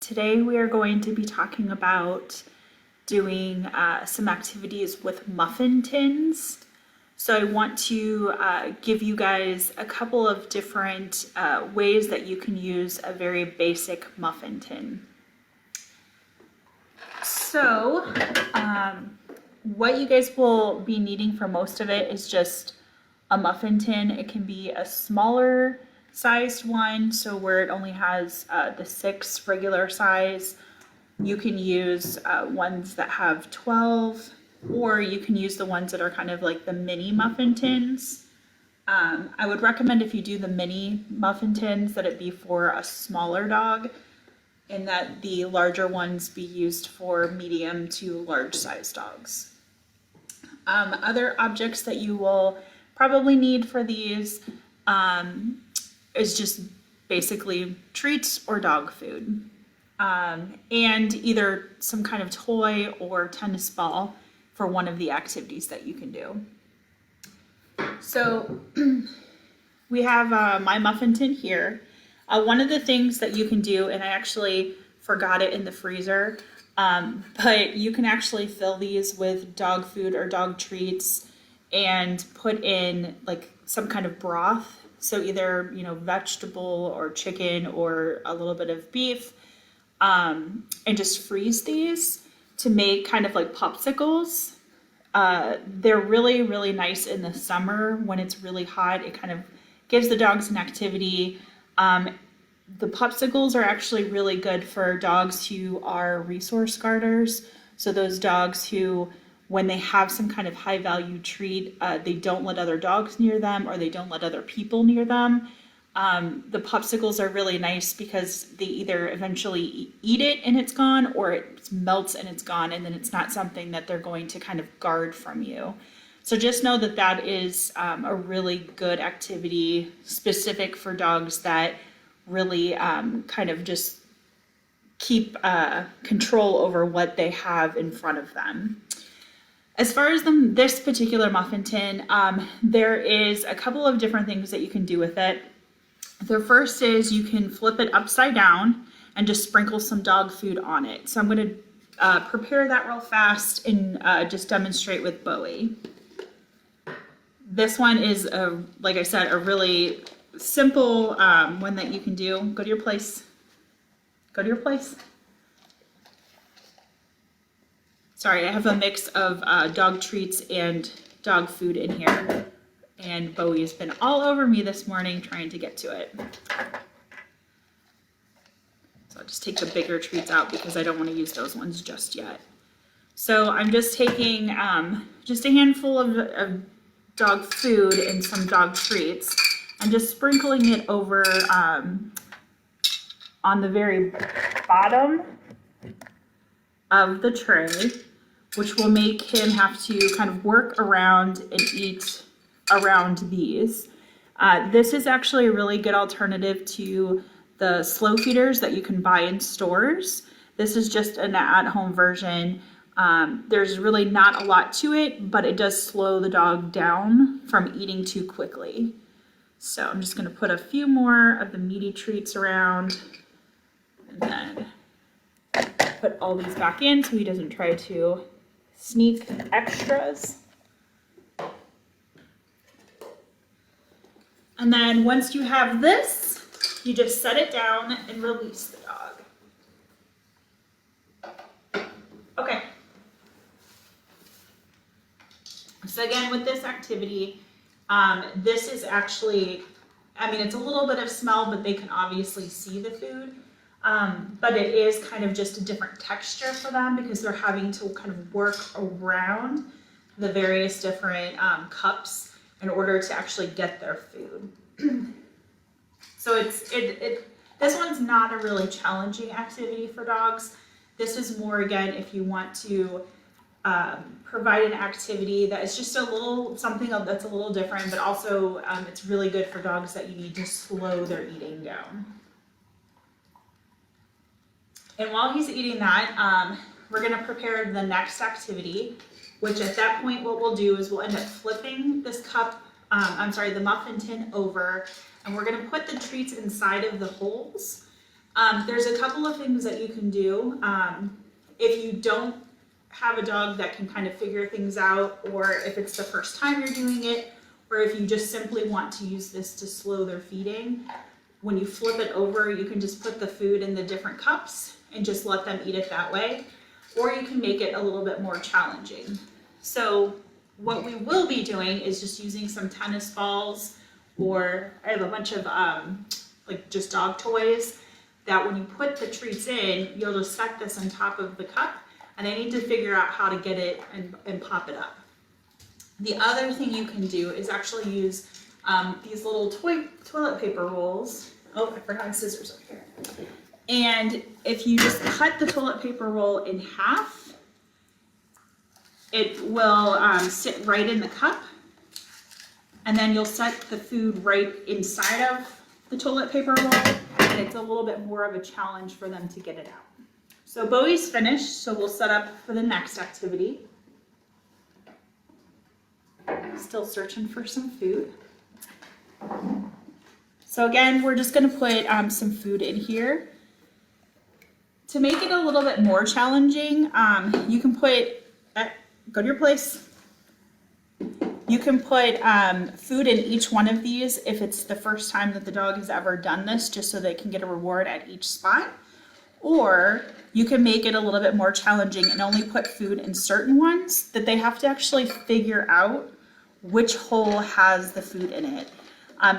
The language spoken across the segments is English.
Today we are going to be talking about doing some activities with muffin tins. So I want to give you guys a couple of different ways that you can use a very basic muffin tin. So what you guys will be needing for most of it is just a muffin tin. It can be a smaller sized one, so where it only has the 6 regular size. You can use ones that have 12, or you can use the ones that are kind of like the mini muffin tins. I would recommend, if you do the mini muffin tins, that it be for a smaller dog, and that the larger ones be used for medium to large size dogs. Other objects that you will probably need for these is just basically treats or dog food, and either some kind of toy or tennis ball for one of the activities that you can do. So we have my muffin tin here. One of the things that you can do, and I actually forgot it in the freezer, but you can actually fill these with dog food or dog treats and put in like some kind of broth. So either, vegetable or chicken or a little bit of beef, and just freeze these to make kind of like popsicles. They're really, really nice in the summer when it's really hot. It kind of gives the dogs an activity. The popsicles are actually really good for dogs who are resource guarders. So those dogs who, when they have some kind of high value treat, they don't let other dogs near them, or they don't let other people near them. The popsicles are really nice because they either eventually eat it and it's gone, or it melts and it's gone, and then it's not something that they're going to kind of guard from you. So just know that that is a really good activity specific for dogs that really kind of just keep control over what they have in front of them. As far as this particular muffin tin, there is a couple of different things that you can do with it. The first is you can flip it upside down and just sprinkle some dog food on it. So I'm going to prepare that real fast and just demonstrate with Bowie. This one is, like I said, a really simple one that you can do. Go to your place. Go to your place. Sorry, I have a mix of dog treats and dog food in here, and Bowie has been all over me this morning trying to get to it. So I'll just take the bigger treats out because I don't want to use those ones just yet. So I'm just taking just a handful of dog food and some dog treats, and just sprinkling it over on the very bottom of the tray, which will make him have to kind of work around and eat around these. This is actually a really good alternative to the slow feeders that you can buy in stores. This is just an at-home version. There's really not a lot to it, but it does slow the dog down from eating too quickly. So I'm just going to put a few more of the meaty treats around, and then put all these back in so he doesn't try to sneak extras. And then once you have this, you just set it down and release the dog. Okay. So again, with this activity, this is actually, it's a little bit of smell, but they can obviously see the food. But it is kind of just a different texture for them because they're having to kind of work around the various different cups in order to actually get their food. So this one's not a really challenging activity for dogs. This is more, again, if you want to provide an activity that is just something that's a little different, but also it's really good for dogs that you need to slow their eating down. And while he's eating that, we're going to prepare the next activity, which at that point what we'll do is we'll end up flipping this cup, the muffin tin over, and we're going to put the treats inside of the holes. There's a couple of things that you can do. If you don't have a dog that can kind of figure things out, or if it's the first time you're doing it, or if you just simply want to use this to slow their feeding, when you flip it over, you can just put the food in the different cups and just let them eat it that way. Or you can make it a little bit more challenging. So what we will be doing is just using some tennis balls, or I have a bunch of like just dog toys, that when you put the treats in, you'll just set this on top of the cup, and I need to figure out how to get it and pop it up. The other thing you can do is actually use these little toilet paper rolls. Oh, I forgot my scissors up here. And if you just cut the toilet paper roll in half, it will sit right in the cup, and then you'll set the food right inside of the toilet paper roll, and it's a little bit more of a challenge for them to get it out. So Bowie's finished, so we'll set up for the next activity. Still searching for some food. So again, we're just gonna put some food in here. To make it a little bit more challenging, you can put, go to your place. You can put food in each one of these if it's the first time that the dog has ever done this, just so they can get a reward at each spot. Or you can make it a little bit more challenging and only put food in certain ones that they have to actually figure out which hole has the food in it.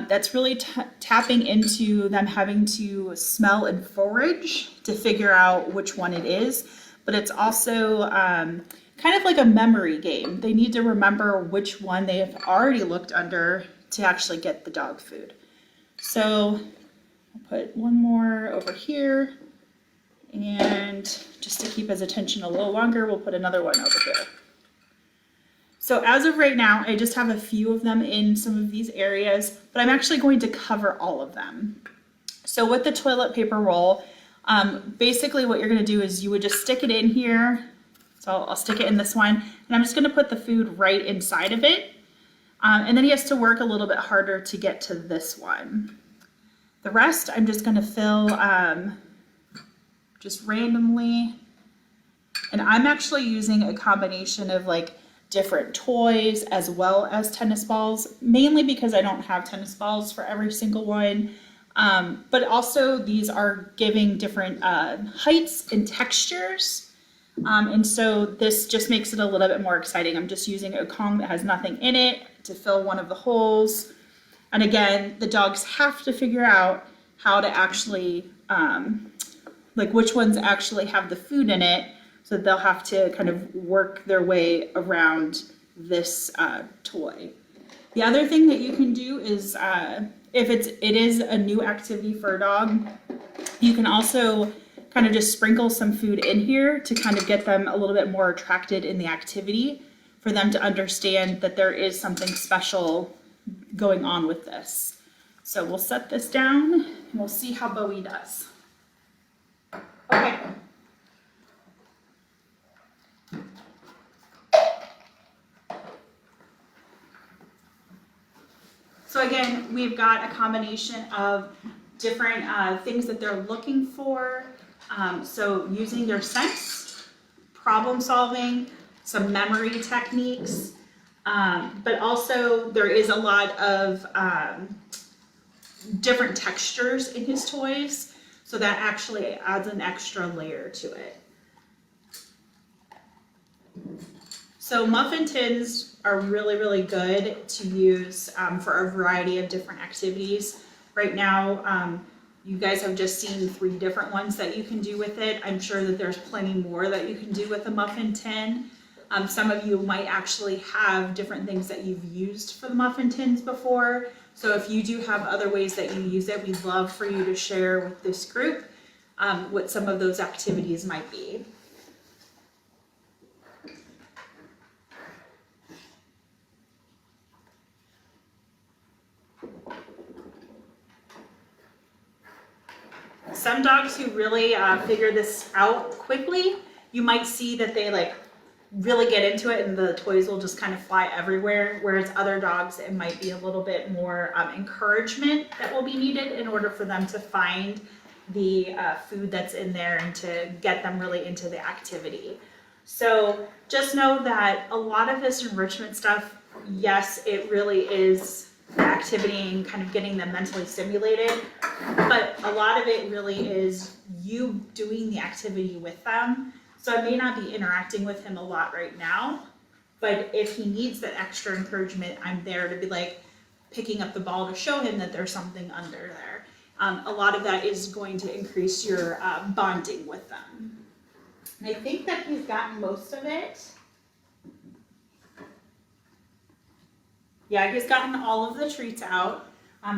That's really tapping into them having to smell and forage to figure out which one it is, but it's also kind of like a memory game. They need to remember which one they have already looked under to actually get the dog food. So I'll put one more over here, and just to keep his attention a little longer, we'll put another one over here. So as of right now, I just have a few of them in some of these areas, but I'm actually going to cover all of them. So with the toilet paper roll, basically what you're gonna do is you would just stick it in here. So I'll stick it in this one, and I'm just gonna put the food right inside of it. And then he has to work a little bit harder to get to this one. The rest, I'm just gonna fill just randomly. And I'm actually using a combination of like different toys as well as tennis balls, mainly because I don't have tennis balls for every single one. But also these are giving different heights and textures. And so this just makes it a little bit more exciting. I'm just using a Kong that has nothing in it to fill one of the holes. And again, the dogs have to figure out how to actually, like which ones actually have the food in it. So they'll have to kind of work their way around this toy. The other thing that you can do is, if it is a new activity for a dog, you can also kind of just sprinkle some food in here to kind of get them a little bit more attracted in the activity, for them to understand that there is something special going on with this. So we'll set this down and we'll see how Bowie does. Okay. So again, we've got a combination of different things that they're looking for. So using their sense, problem solving, some memory techniques, but also there is a lot of different textures in his toys. So that actually adds an extra layer to it. So muffin tins are really, really good to use for a variety of different activities. Right now, you guys have just seen 3 different ones that you can do with it. I'm sure that there's plenty more that you can do with a muffin tin. Some of you might actually have different things that you've used for the muffin tins before. So if you do have other ways that you use it, we'd love for you to share with this group what some of those activities might be. Some dogs who really figure this out quickly, you might see that they like really get into it and the toys will just kind of fly everywhere, whereas other dogs, it might be a little bit more encouragement that will be needed in order for them to find the food that's in there and to get them really into the activity. So just know that a lot of this enrichment stuff, yes, it really is the activity and kind of getting them mentally stimulated, but a lot of it really is you doing the activity with them. So I may not be interacting with him a lot right now, but if he needs that extra encouragement, I'm there to be like picking up the ball to show him that there's something under there. A lot of that is going to increase your bonding with them. And I think that he's gotten most of it. Yeah, he's gotten all of the treats out.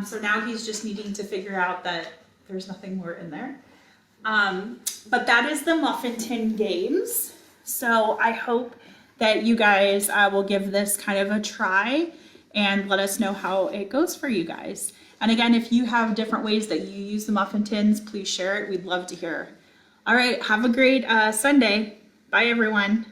So now he's just needing to figure out that there's nothing more in there. But that is the Muffin Tin games. So I hope that you guys will give this kind of a try and let us know how it goes for you guys. And again, if you have different ways that you use the muffin tins, please share it. We'd love to hear. All right, have a great Sunday. Bye, everyone.